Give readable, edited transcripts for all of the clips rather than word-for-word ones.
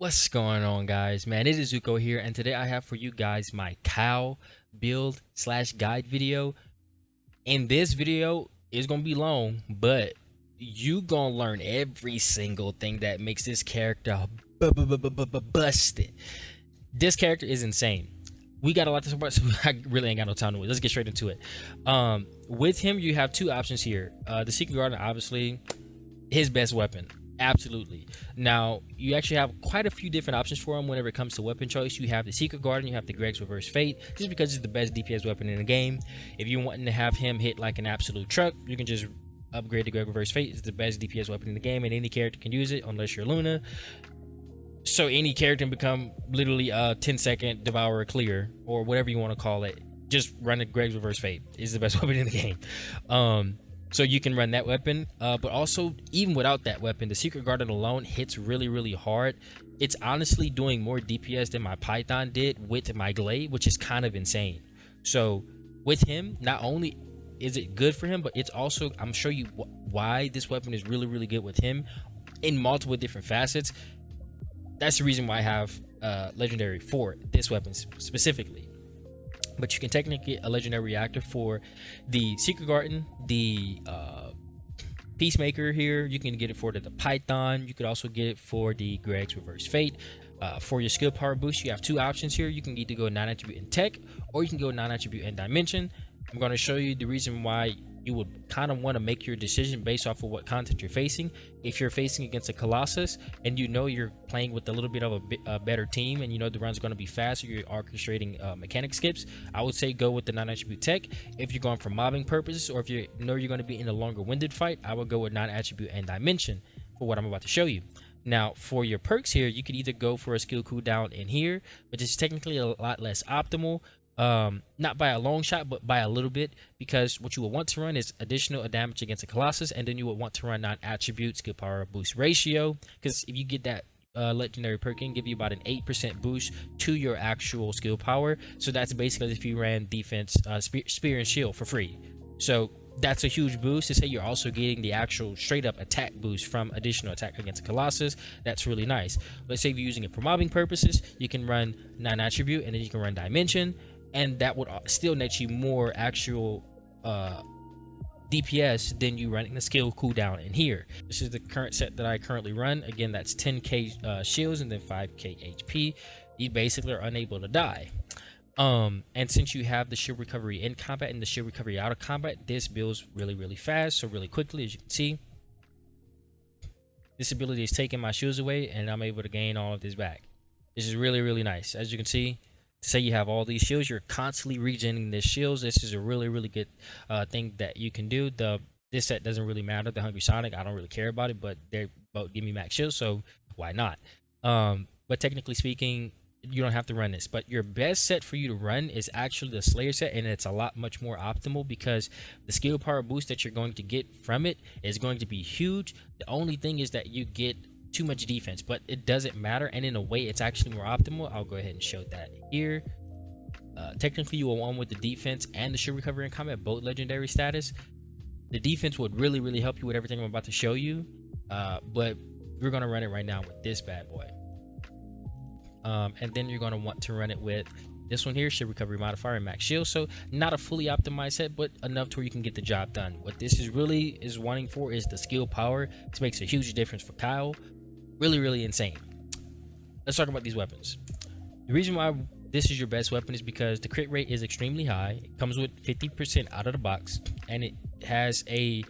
What's going on, guys? Man, it is Zuko here, and today I have for you guys my cow build slash guide video. In this video, it's gonna be long, but you gonna learn every single thing that makes this character busted. This character is insane. We got a lot to talk about, so I really ain't got no time to wait. Let's get straight into it. With him, you have two options here. The Secret Garden, obviously, his best weapon. Absolutely. Now, you actually have quite a few different options for him whenever it comes to weapon choice. You have the Secret Garden, you have the Greg's Reverse Fate, just because it's the best DPS weapon in the game. If you're wanting to have him hit like an absolute truck, you can just upgrade the Greg's Reverse Fate. It's the best DPS weapon in the game, and any character can use it unless you're Luna. So any character can become literally a 10-second Devourer clear, or whatever you want to call it. Just run the Greg's Reverse Fate. It's the best weapon in the game. So you can run that weapon, but also even without that weapon, the Secret Garden alone hits really hard. It's honestly doing more DPS than my Python did with my Glade, which is kind of insane. So with him, not only is it good for him, but it's also, I'm show you why this weapon is really good with him in multiple different facets. That's the reason why I have legendary for this weapon specifically. But you can technically get a legendary reactor for the Secret Garden, the Peacemaker here. You can get it for the Python. You could also get it for the Greg's Reverse Fate. For your skill power boost, you have two options here. You can either go non-attribute in tech, or you can go non-attribute in dimension. I'm going to show you the reason why you would kind of want to make your decision based off of what content you're facing. If you're facing against a Colossus and you know you're playing with a little bit of a better team, and you know the run's going to be faster, you're orchestrating mechanic skips, I would say go with the non-attribute tech. If you're going for mobbing purposes, or if you know you're going to be in a longer winded fight, I would go with non-attribute and dimension for what I'm about to show you. Now, for your perks here, you could either go for a skill cooldown in here, which is technically a lot less optimal. Not by a long shot, but by a little bit, because what you will want to run is additional damage against a Colossus, and then you will want to run non-attribute skill power boost ratio, because if you get that legendary perk, can give you about an 8% boost to your actual skill power. So that's basically if you ran defense, spear and shield for free. So that's a huge boost. To say you're also getting the actual straight up attack boost from additional attack against a Colossus, that's really nice. Let's say if you're using it for mobbing purposes, you can run non-attribute, and then you can run dimension, and that would still net you more actual DPS than you running the skill cooldown in here. This is the current set that I currently run. Again, that's 10k shields and then 5k HP. You basically are unable to die. And since you have the shield recovery in combat and the shield recovery out of combat, this builds really fast, so really quickly. As you can see, this ability is taking my shields away, and I'm able to gain all of this back. This is really nice. As you can see, to say you have all these shields, you're constantly regenerating these shields. This is a really good thing that you can do. This set doesn't really matter. The Hungry Sonic, I don't really care about it, but they both give me max shields, so why not? But technically speaking, you don't have to run this. But your best set for you to run is actually the Slayer set, and it's a lot much more optimal, because the skill power boost that you're going to get from it is going to be huge. The only thing is that you get too much defense, but it doesn't matter, and in a way it's actually more optimal. I'll go ahead and show that here. Technically you will want with the defense and the shield recovery in combat, both legendary status. The defense would really help you with everything I'm about to show you, but we're going to run it right now with this bad boy. And then you're going to want to run it with this one here, shield recovery modifier and max shield. So not a fully optimized set, but enough to where you can get the job done. What this is really wanting for is the skill power. This makes a huge difference for Kyle. Really insane. Let's talk about these weapons. The reason why this is your best weapon is because the crit rate is extremely high. It comes with 50% out of the box, and it has a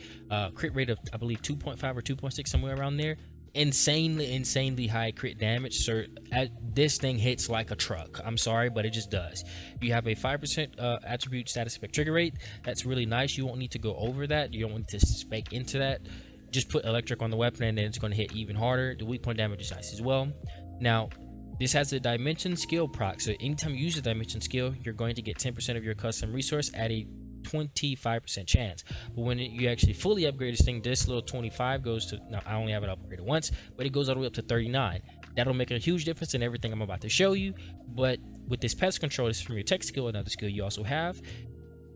crit rate of, I believe, 2.5 or 2.6, somewhere around there. Insanely high crit damage. So this thing hits like a truck. I'm sorry, but it just does. You have a 5% attribute status effect trigger rate. That's really nice. You won't need to go over that. You don't want to spec into that. Just put electric on the weapon, and then it's going to hit even harder. The weak point damage is nice as well. Now, this has a dimension skill proc. So anytime you use a dimension skill, you're going to get 10% of your custom resource at a 25% chance. But when you actually fully upgrade this thing, this little 25 goes to, now I only have it upgraded once, but it goes all the way up to 39. That'll make a huge difference in everything I'm about to show you. But with this pest control, this is from your tech skill, another skill you also have.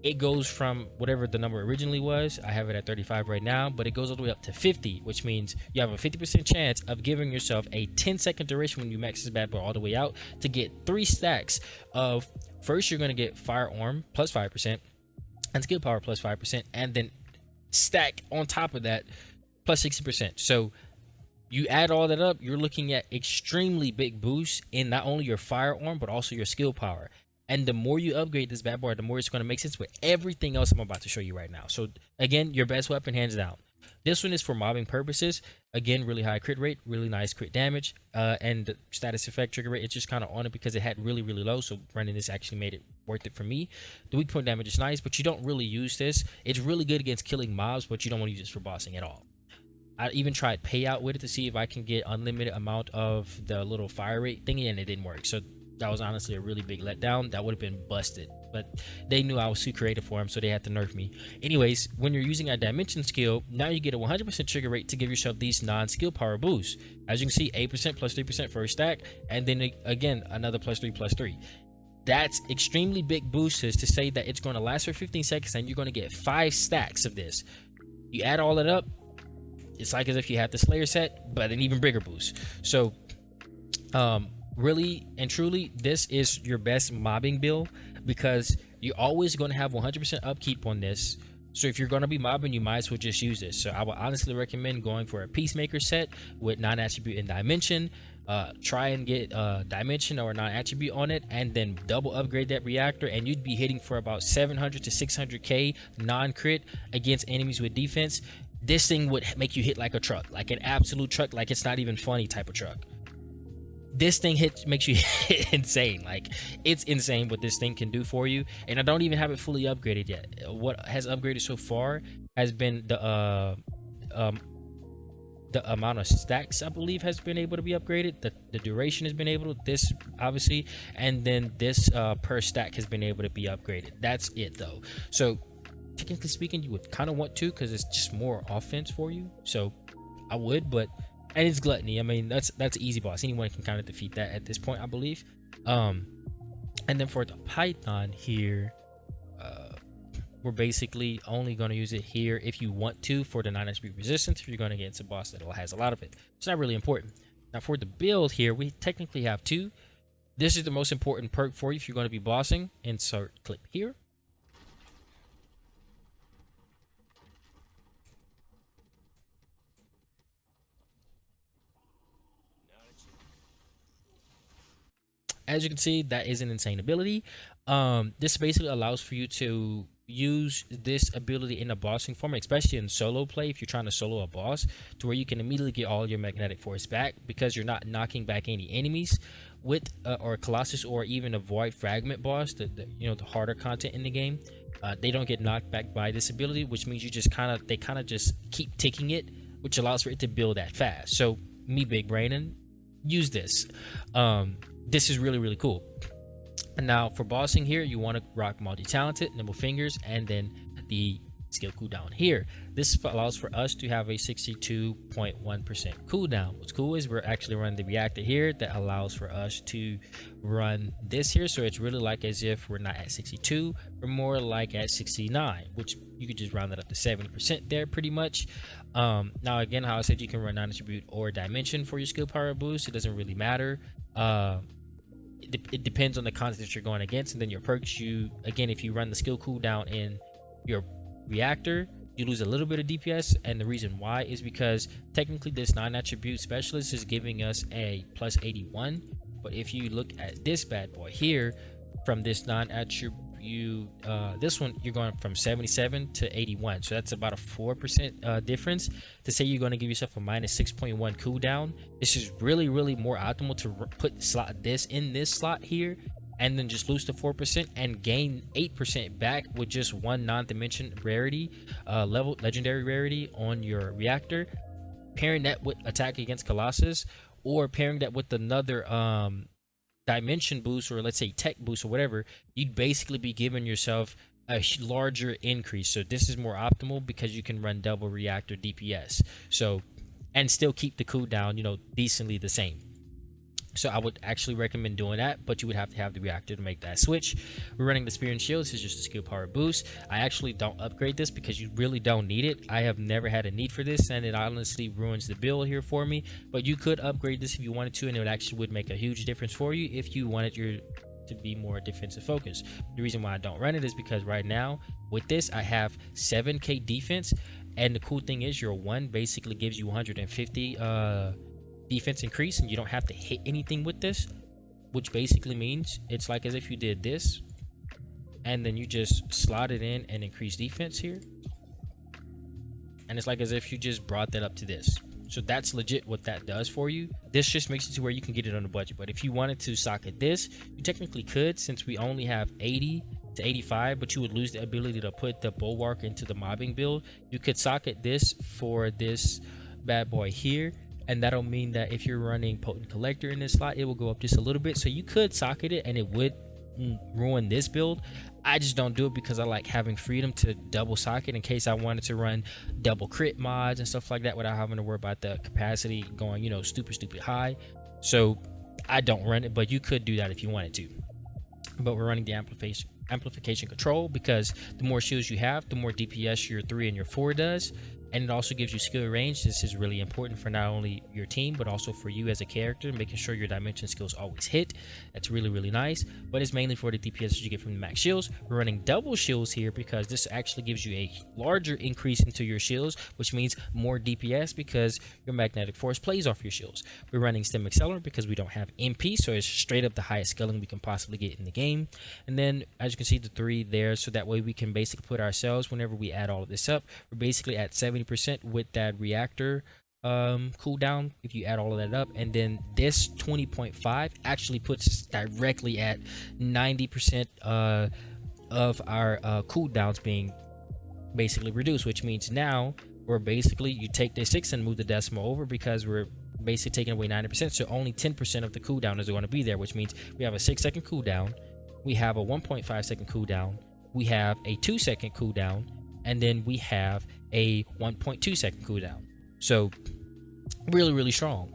it goes from whatever the number originally was. I have it at 35 right now, but it goes all the way up to 50, which means you have a 50% chance of giving yourself a 10-second duration when you max this bad boy all the way out to get 3 stacks of, first you're going to get firearm plus 5% and skill power plus 5%, and then stack on top of that plus 60%. So you add all that up, you're looking at extremely big boosts in not only your firearm but also your skill power. And the more you upgrade this bad boy, the more it's going to make sense with everything else I'm about to show you right now. So again, your best weapon hands down. This one is for mobbing purposes. Again, really high crit rate, really nice crit damage, and the status effect trigger rate, it's just kind of on it because it had really low. So running this actually made it worth it for me. The weak point damage is nice, but you don't really use this. It's really good against killing mobs, but you don't want to use this for bossing at all. I even tried payout with it to see if I can get unlimited amount of the little fire rate thingy, and it didn't work. So that was honestly a really big letdown. That would have been busted, but they knew I was too creative for them, so they had to nerf me. Anyways, when you're using a dimension skill, now you get a 100% trigger rate to give yourself these non-skill power boosts. As you can see, 8% plus 3% first stack, and then again another plus 3. That's extremely big boosts to say that it's going to last for 15 seconds and you're going to get 5 stacks of this. You add all that up, it's like as if you had the Slayer set, but an even bigger boost. So really and truly, this is your best mobbing build because you're always going to have 100% upkeep on this. So if you're going to be mobbing, you might as well just use this. So I would honestly recommend going for a Peacemaker set with non-attribute and dimension. Try and get dimension or non-attribute on it, and then double upgrade that reactor, and you'd be hitting for about 700 to 600k non-crit against enemies with defense. This thing would make you hit like a truck, like an absolute truck, like it's not even funny type of truck. This thing makes you hit insane. Like, it's insane what this thing can do for you. And I don't even have it fully upgraded yet. What has upgraded so far has been the amount of stacks, I believe, has been able to be upgraded. The duration has been able to, this obviously, and then this per stack has been able to be upgraded. That's it though. So technically speaking, you would kind of want to, because it's just more offense for you. So I would, but, and it's gluttony. I mean, that's easy boss. Anyone can kind of defeat that at this point, I believe. And then for the Python here, we're basically only going to use it here if you want to for the non-attribute resistance. If you're going to get into a boss that has a lot of it, it's not really important. Now for the build here, we technically have 2. This is the most important perk for you if you're going to be bossing. Insert clip here. As you can see, that is an insane ability. This basically allows for you to use this ability in a bossing format, especially in solo play if you're trying to solo a boss, to where you can immediately get all your magnetic force back because you're not knocking back any enemies with or Colossus or even a void fragment boss, the harder content in the game. They don't get knocked back by this ability, which means you just they kind of just keep ticking it, which allows for it to build that fast. So me, big brainin', use this. This is really cool. And now for bossing here, you want to rock multi-talented, nimble fingers, and then the skill cooldown here. This allows for us to have a 62.1% cooldown. What's cool is we're actually running the reactor here that allows for us to run this here. So it's really like as if we're not at 62, we're more like at 69, which you could just round it up to 70% there pretty much. Now again, how I said, you can run non-attribute or dimension for your skill power boost. It doesn't really matter. It depends on the content that you're going against, and then your perks. Again, if you run the skill cooldown in your reactor, you lose a little bit of DPS, and the reason why is because technically this non-attribute specialist is giving us a plus 81, but if you look at this bad boy here, from this non-attribute, this one, you're going from 77 to 81, so that's about a 4% difference. To say you're going to give yourself a minus 6.1 cooldown, this is really more optimal to put this in this slot here, and then just lose to 4% and gain 8% back with just one non-dimension rarity, legendary rarity on your reactor. Pairing that with attack against Colossus, or pairing that with another dimension boost, or let's say tech boost or whatever, you'd basically be giving yourself a larger increase. So this is more optimal because you can run double reactor DPS, so, and still keep the cooldown decently the same. So I would actually recommend doing that, but you would have to have the reactor to make that switch. We're running the spear and shield. This is just a skill power boost. I actually don't upgrade this because you really don't need it. I have never had a need for this, and it honestly ruins the build here for me. But you could upgrade this if you wanted to, and it actually would make a huge difference for you if you wanted your to be more defensive focused. The reason why I don't run it is because right now with this I have 7k defense, and the cool thing is your one basically gives you 150 defense increase, and you don't have to hit anything with this, which basically means it's like as if you did this and then you just slot it in and increase defense here, and it's like as if you just brought that up to this. So that's legit what that does for you. This just makes it to where you can get it on a budget, but if you wanted to socket this, you technically could, since we only have 80 to 85, but you would lose the ability to put the bulwark into the mobbing build. You could socket this for this bad boy here, and that'll mean that if you're running potent collector in this slot, it will go up just a little bit. So you could socket it and it would ruin this build. I just don't do it because I like having freedom to double socket in case I wanted to run double crit mods and stuff like that without having to worry about the capacity going, you know, stupid high. So I don't run it, but you could do that if you wanted to. But we're running the amplification control because the more shields you have, the more DPS your 3 and your 4 does. And it also gives you skill range. This is really important for not only your team, but also for you as a character, making sure your dimension skills always hit. That's really nice, but it's mainly for the DPS that you get from the max shields. We're running double shields here because this actually gives you a larger increase into your shields, which means more DPS because your magnetic force plays off your shields. We're running stem accelerant because we don't have MP, so it's straight up the highest scaling we can possibly get in the game. And then as you can see, the 3 there, so that way we can basically put ourselves, whenever we add all of this up, we're basically at 70% with that reactor cooldown if you add all of that up, and then this 20.5 actually puts us directly at 90% of our cooldowns being basically reduced, which means now we're basically, you take this 6 and move the decimal over because we're basically taking away 90%, so only 10% of the cooldown is going to be there, which means we have a 6-second cooldown, we have a 1.5-second cooldown, we have a 2-second cooldown, and then we have a 1.2-second cooldown. So really strong.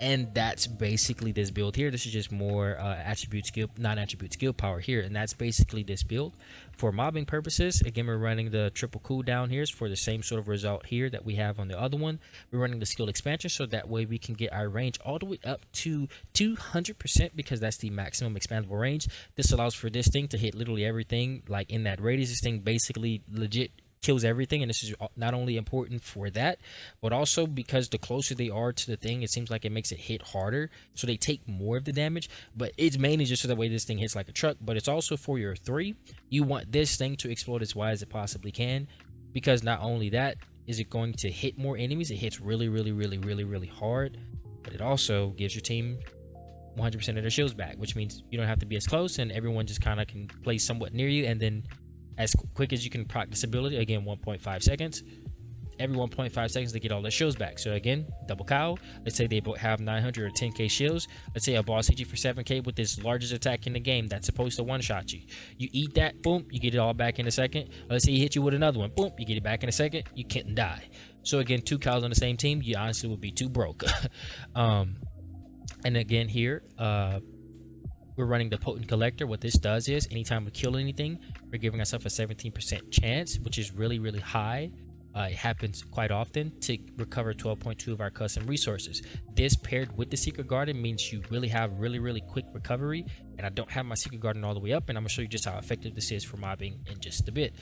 And that's basically this build here. This is just more attribute skill, non-attribute skill power here, and that's basically this build. For mobbing purposes, again, we're running the triple cooldown here for the same sort of result here that we have on the other one. We're running the skill expansion, so that way we can get our range all the way up to 200% because that's the maximum expandable range. This allows for this thing to hit literally everything like in that radius. This thing basically legit kills everything, and this is not only important for that, but also because the closer they are to the thing, it seems like it makes it hit harder, so they take more of the damage. But it's mainly just so that way this thing hits like a truck. But it's also for your 3, you want this thing to explode as wide as it possibly can, because not only that is it going to hit more enemies, it hits really hard, but it also gives your team 100% of their shields back, which means you don't have to be as close and everyone just kind of can play somewhat near you, and then as quick as you can proc this ability, again 1.5 seconds, every 1.5 seconds they get all their shields back. So again, double cow, let's say they both have 900 or 10k shields, let's say a boss hit you for 7k with this largest attack in the game that's supposed to one-shot you, you eat that, boom, you get it all back in a second. Let's say he hit you with another one, boom, you get it back in a second, you can't die. So again, 2 cows on the same team, you honestly would be too broke. And again here, we're running the potent collector. What this does is anytime we kill anything, we're giving ourselves a 17% chance, which is really high. It happens quite often to recover 12.2 of our custom resources. This paired with the secret garden means you really have really quick recovery, and I don't have my secret garden all the way up, and I'm gonna show you just how effective this is for mobbing in just a bit.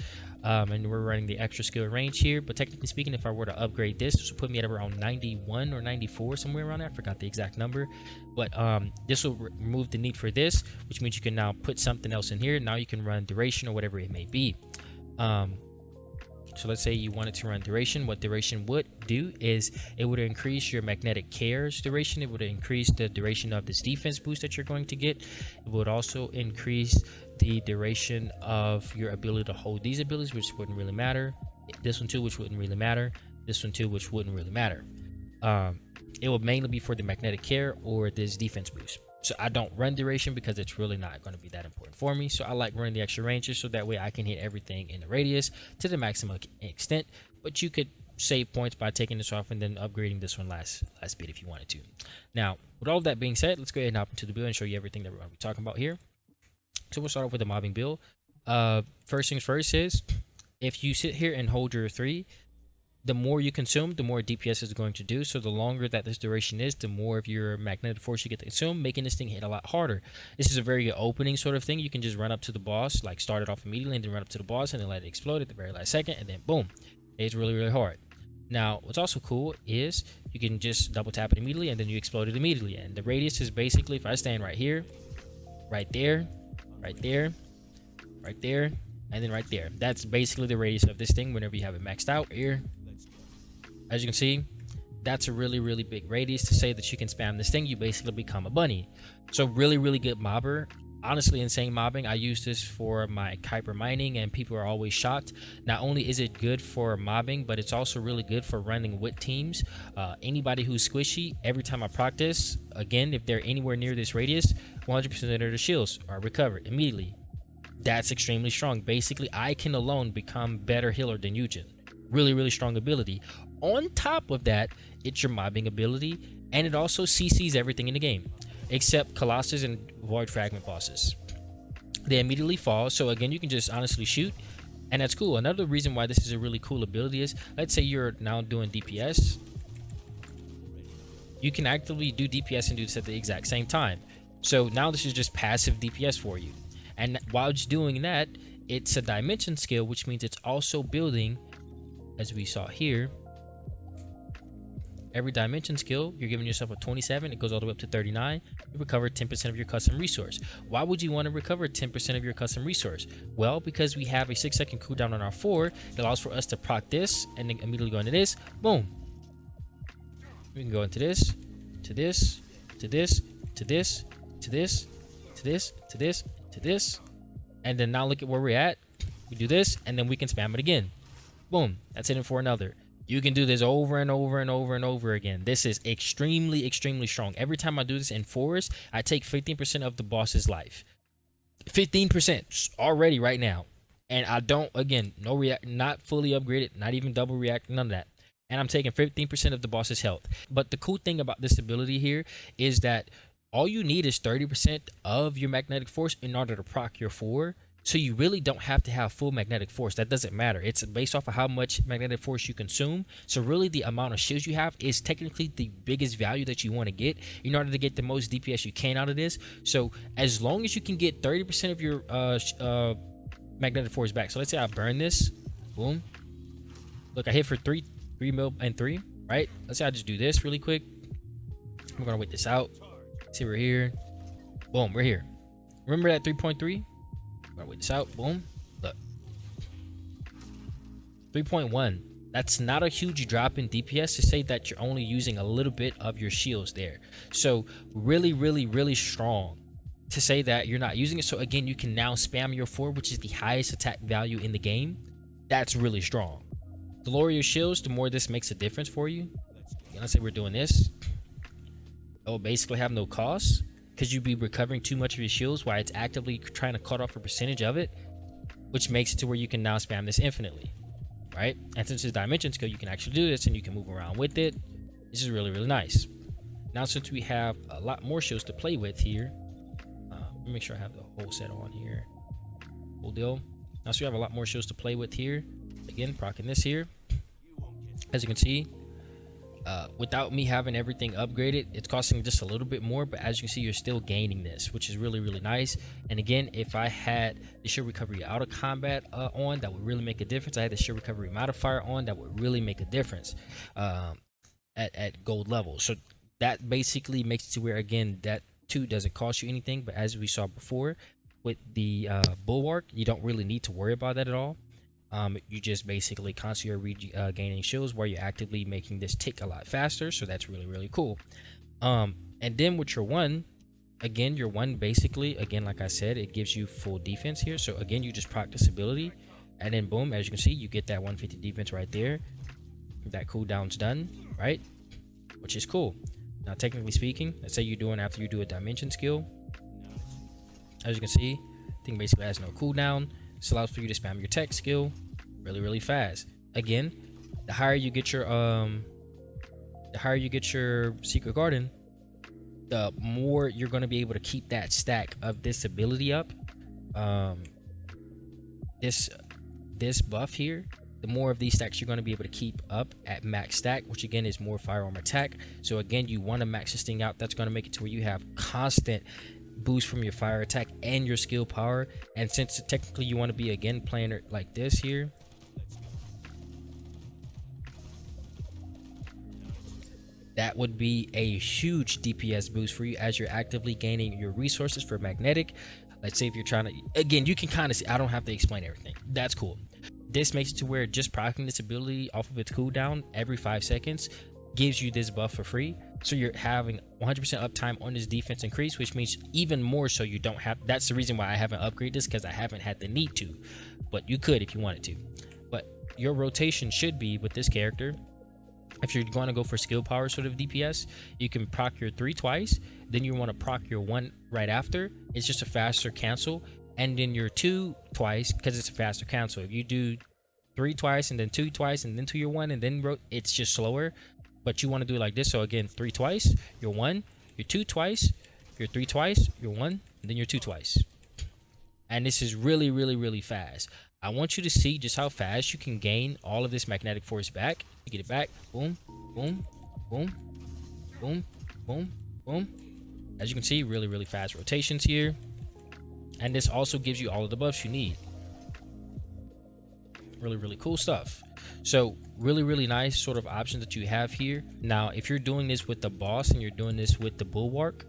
And we're running the extra skill range here, but technically speaking, if I were to upgrade this would put me at around 91 or 94, somewhere around there. I forgot the exact number, but this will remove the need for this, which means you can now put something else in here. Now you can run duration or whatever it may be. So let's say you wanted to run duration. What duration would do is it would increase your magnetic cares duration. It would increase the duration of this defense boost that you're going to get. It would also increase the duration of your ability to hold these abilities, which wouldn't really matter. This one too, which wouldn't really matter. This one too, which wouldn't really matter. It will mainly be for the magnetic care or this defense boost. So I don't run duration because it's really not going to be that important for me. So I like running the extra ranges so that way I can hit everything in the radius to the maximum extent. But you could save points by taking this off and then upgrading this one last bit if you wanted to. Now, with all that being said, let's go ahead and hop into the build and show you everything that we're going to be talking about here. So we'll start off with the mobbing build. First things first is, if you sit here and hold your 3, the more you consume, the more DPS is going to do. So the longer that this duration is, the more of your magnetic force you get to consume, making this thing hit a lot harder. This is a very good opening sort of thing. You can just run up to the boss, like start it off immediately and then run up to the boss and then let it explode at the very last second, and then boom, it's really, really hard. Now, what's also cool is you can just double tap it immediately and then you explode it immediately. And the radius is basically, if I stand right here, right there, right there, right there, and then right there. That's basically the radius of this thing whenever you have it maxed out here. As you can see, that's a really, really big radius. To say that you can spam this thing, you basically become a bunny. So really, really good mobber. Honestly, insane mobbing. I use this for my Kuiper mining and people are always shocked. Not only is it good for mobbing, but it's also really good for running with teams. Anybody who's squishy, every time I practice, again, if they're anywhere near this radius, 100% of their shields are recovered immediately. That's extremely strong. Basically, I can alone become better healer than Eugen. Really, really strong ability. On top of that, it's your mobbing ability, and it also CCs everything in the game except Colossus and Void Fragment bosses. They immediately fall, so again, you can just honestly shoot, and that's cool. Another reason why this is a really cool ability is, let's say you're now doing DPS, you can actively do DPS and do this at the exact same time. So now this is just passive DPS for you, and while it's doing that, it's a dimension skill, which means it's also building, as we saw here, every dimension skill, you're giving yourself a 27. It goes all the way up to 39. You recover 10% of your custom resource. Why would you want to recover 10% of your custom resource? Well, because we have a 6-second cooldown on our 4 that allows for us to proc this and then immediately go into this. Boom. We can go into this, to this, to this, to this, to this, to this, to this, to this. And then now look at where we're at. We do this, and then we can spam it again. Boom. That's it for another. You can do this over and over and over and over again. This is extremely, extremely strong. Every time I do this in 4s, I take 15% of the boss's life. 15% already right now. And I don't, again, no react, not fully upgraded, not even double react, none of that. And I'm taking 15% of the boss's health. But the cool thing about this ability here is that all you need is 30% of your magnetic force in order to proc your 4. So you really don't have to have full magnetic force. That doesn't matter. It's based off of how much magnetic force you consume. So really the amount of shields you have is technically the biggest value that you want to get in order to get the most DPS you can out of this. So as long as you can get 30% of your magnetic force back. So let's say I burn this. Boom. Look, I hit for 3 mil and 3, right? Let's say I just do this really quick. I'm going to wait this out. See, we're here. Boom, we're here. Remember that 3.3? Gonna wait this out. Boom. Look, 3.1. That's not a huge drop in DPS to say that you're only using a little bit of your shields there. So really, really, really strong to say that you're not using it. So again, you can now spam your 4, which is the highest attack value in the game. That's really strong. The lower your shields, the more this makes a difference for you. Let's say we're doing this. It will basically have no cost, because you'd be recovering too much of your shields while it's actively trying to cut off a percentage of it, which makes it to where you can now spam this infinitely, right? And since it's dimension skill, you can actually do this and you can move around with it. This is really, really nice. Now, since we have a lot more shields to play with here, let me make sure I have the whole set on here. Whole deal. Now, so we have a lot more shields to play with here. Again, proccing this here. As you can see, without me having everything upgraded, it's costing just a little bit more, but as you can see, you're still gaining this, which is really, really nice. And again, if I had the shield recovery out of combat on, that would really make a difference. I had the shield recovery modifier on, that would really make a difference at gold level. So that basically makes it to where, again, that too doesn't cost you anything, but as we saw before with the bulwark, you don't really need to worry about that at all. You just basically constantly gaining shields where you're actively making this tick a lot faster. So that's really, really cool. And then with your 1, again, your 1 basically, again, like I said, it gives you full defense here. So again, you just proc this ability, and then boom, as you can see, you get that 150 defense right there. That cooldown's done, right? Which is cool. Now, technically speaking, let's say you're doing after you do a dimension skill. As you can see, the thing basically has no cooldown. This allows for you to spam your tech skill really, really fast. Again, the higher you get your secret garden, the more you're going to be able to keep that stack of this ability up. This buff here, the more of these stacks you're going to be able to keep up at max stack, which again is more firearm attack. So again, you want to max this thing out. That's going to make it to where you have constant boost from your fire attack and your skill power. And since technically you want to be again playing it like this here, that would be a huge DPS boost for you as you're actively gaining your resources for magnetic. Let's say if you're trying to, again, you can kind of see, I don't have to explain everything. That's cool. This makes it to where just proccing this ability off of its cooldown every 5 seconds gives you this buff for free. So you're having 100% uptime on this defense increase, which means even more so you don't have, that's the reason why I haven't upgraded this, because I haven't had the need to, but you could if you wanted to. But your rotation should be with this character, if you're going to go for skill power sort of DPS, you can proc your 3 twice, then you want to proc your 1 right after. It's just a faster cancel, and then your 2 twice because it's a faster cancel. If you do 3 twice and then 2 twice and then to your 1 and then it's just slower, but you want to do it like this. So again, 3 twice, your 1, your 2 twice, your 3 twice, your 1, and then your 2 twice. And this is really, really, really fast. I want you to see just how fast you can gain all of this magnetic force back. You get it back, boom, boom, boom, boom, boom, boom. As you can see, really, really fast rotations here. And this also gives you all of the buffs you need. Really, really cool stuff. So really, really nice sort of options that you have here. Now, if you're doing this with the boss and you're doing this with the bulwark,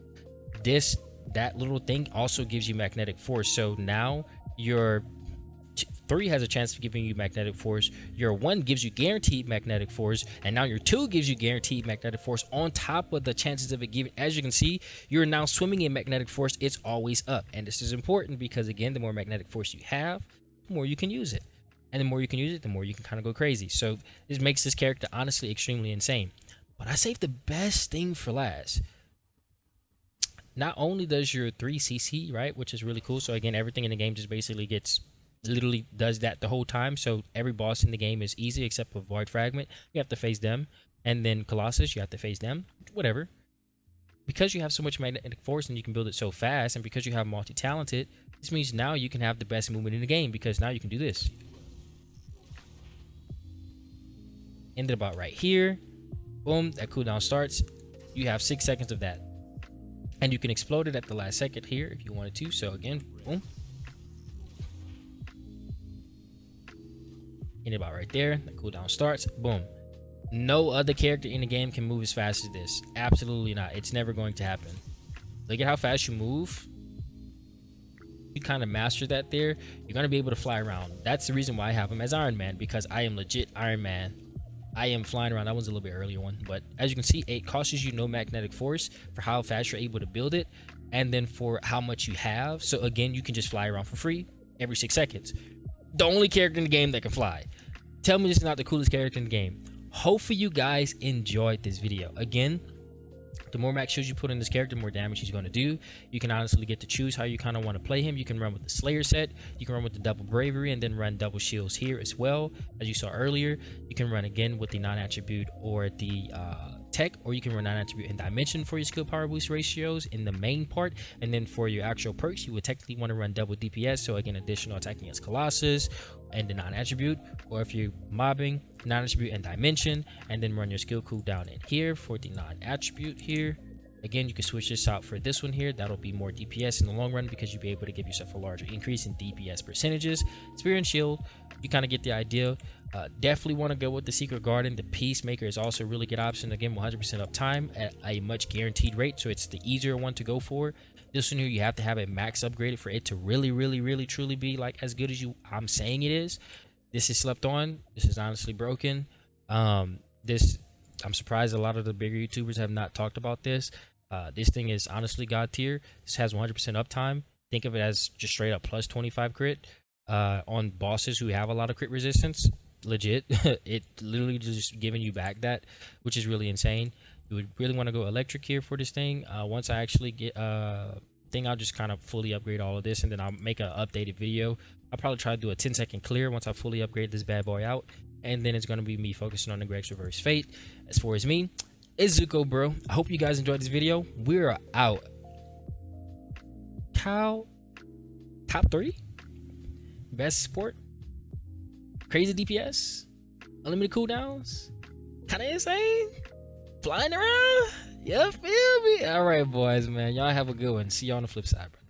that little thing also gives you magnetic force. So now your 3 has a chance of giving you magnetic force, your 1 gives you guaranteed magnetic force, and now your 2 gives you guaranteed magnetic force on top of the chances of it giving. As you can see, you're now swimming in magnetic force. It's always up, and this is important because again, the more magnetic force you have, the more you can use it, and the more you can use it, the more you can kind of go crazy. So this makes this character honestly extremely insane. But I saved the best thing for last. Not only does your 3 CC, right, which is really cool. So again, everything in the game just basically literally does that the whole time. So every boss in the game is easy except for Void Fragment. You have to face them, and then Colossus, you have to face them, whatever. Because you have so much magnetic force and you can build it so fast, and because you have multi-talented, this means now you can have the best movement in the game, because now you can do this. Ended about right here, boom, that cooldown starts. You have 6 seconds of that, and you can explode it at the last second here if you wanted to. So again, boom, in about right there, the cooldown starts, boom. No other character in the game can move as fast as this. Absolutely not. It's never going to happen. Look at how fast you move. You kind of master that there, you're going to be able to fly around. That's the reason why I have him as Iron Man, because I am legit Iron Man. I am flying around. That one's a little bit earlier one, but as you can see, it costs you no magnetic force for how fast you're able to build it, and then for how much you have. So again, you can just fly around for free every 6 seconds. The only character in the game that can fly. Tell me this is not the coolest character in the game. Hopefully you guys enjoyed this video. Again, the more max shields you put in this character, the more damage he's going to do. You can honestly get to choose how you kind of want to play him. You can run with the Slayer set, you can run with the double bravery, and then run double shields here as well. As you saw earlier, you can run again with the non-attribute or the tech, or you can run non-attribute and dimension for your skill power boost ratios in the main part. And then for your actual perks, you would technically want to run double DPS, so again, additional attack against Colossus and the non-attribute, or if you're mobbing, non-attribute and dimension, and then run your skill cooldown in here for the non-attribute here. Again, you can switch this out for this one here. That'll be more DPS in the long run, because you'll be able to give yourself a larger increase in DPS percentages. Spear and shield, you kind of get the idea. Definitely want to go with the Secret Garden. The Peacemaker is also a really good option. Again, 100% uptime at a much guaranteed rate, so it's the easier one to go for. This one here, you have to have it max upgraded for it to really, really, really, truly be like as good as I'm saying it is. This is slept on. This is honestly broken. I'm surprised a lot of the bigger YouTubers have not talked about this. This thing is honestly god tier. This has 100% uptime. Think of it as just straight up plus 25 crit on bosses who have a lot of crit resistance. Legit. It literally just giving you back that, which is really insane. You would really want to go electric here for this thing. Once I actually get I'll just kind of fully upgrade all of this, and then I'll make an updated video. I'll probably try to do a 10-second clear once I fully upgrade this bad boy out, and then it's gonna be me focusing on the Greg's Reverse Fate. As far as me, it's Zuko, bro. I hope you guys enjoyed this video. We're out. Cow, top 3 best support, crazy DPS, unlimited cooldowns, kind of insane, flying around. You feel me? All right, boys, man. Y'all have a good one. See you on the flip side, bro.